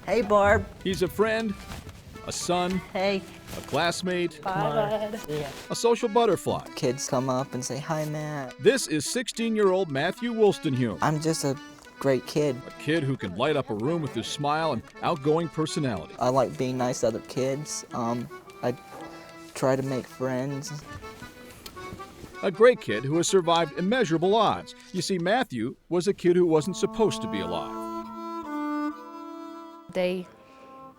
Hey, Barb. He's a friend, a son, Hey. a classmate, Bye, bud. Yeah. a social butterfly. Kids come up and say, "Hi, Matt." This is 16-year-old Matthew Wollstonhume, I'm just a great kid. a kid who can light up a room with his smile and outgoing personality. I like being nice to other kids. I try to make friends. A great kid who has survived immeasurable odds. You see, Matthew was a kid who wasn't supposed to be alive. They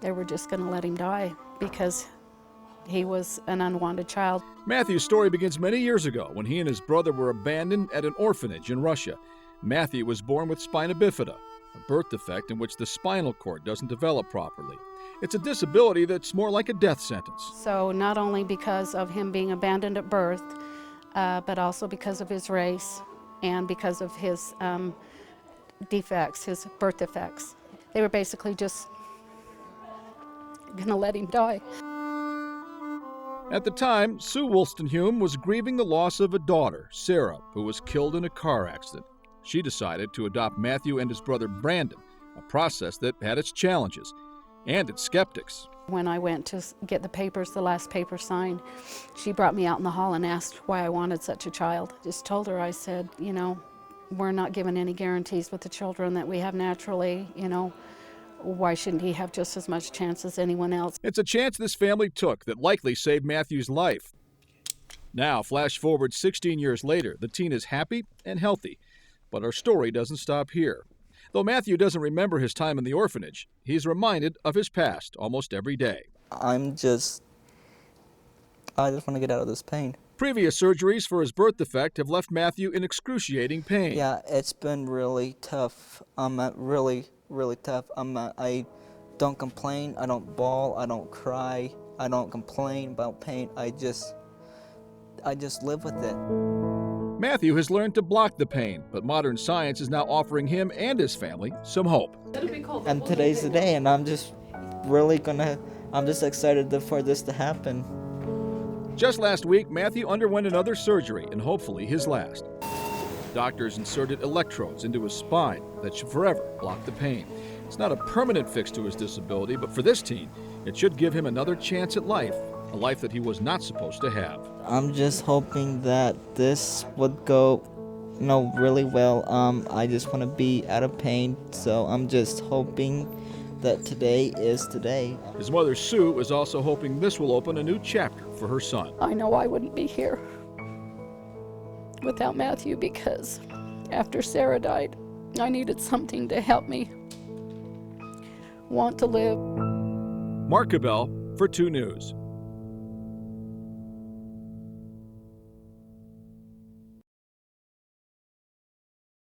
were just going to let him die because he was an unwanted child. Matthew's story begins many years ago when he and his brother were abandoned at an orphanage in Russia. Matthew was born with spina bifida, a birth defect in which the spinal cord doesn't develop properly. It's a disability that's more like a death sentence. So not only because of him being abandoned at birth, but also because of his race and because of his defects, his birth defects. They were basically just going to let him die. At the time, Sue Wollstonhume was grieving the loss of a daughter, Sarah, who was killed in a car accident. She decided to adopt Matthew and his brother Brandon, a process that had its challenges and its skeptics. When I went to get the papers, the last paper signed, she brought me out in the hall and asked why I wanted such a child. Just told her, I said, you know, we're not given any guarantees with the children that we have naturally, you know, why shouldn't he have just as much chance as anyone else? It's a chance this family took that likely saved Matthew's life. Now, flash forward 16 years later, the teen is happy and healthy. But our story doesn't stop here. Though Matthew doesn't remember his time in the orphanage, he's reminded of his past almost every day. I just want to get out of this pain. Previous surgeries for his birth defect have left Matthew in excruciating pain. Yeah, it's been really tough. Really tough. I don't complain. I don't bawl. I don't cry. I don't complain about pain. I just live with it. Matthew has learned to block the pain, but modern science is now offering him and his family some hope. And today's the day, and I'm just excited for this to happen. Just last week, Matthew underwent another surgery, and hopefully his last. Doctors inserted electrodes into his spine that should forever block the pain. It's not a permanent fix to his disability, but for this teen, it should give him another chance at life, a life that he was not supposed to have. I'm just hoping that this would go, really well. I just want to be out of pain, so I'm just hoping that today is today. His mother, Sue, is also hoping this will open a new chapter for her son. I know I wouldn't be here without Matthew because after Sarah died, I needed something to help me want to live. Mark Cabell for 2 News.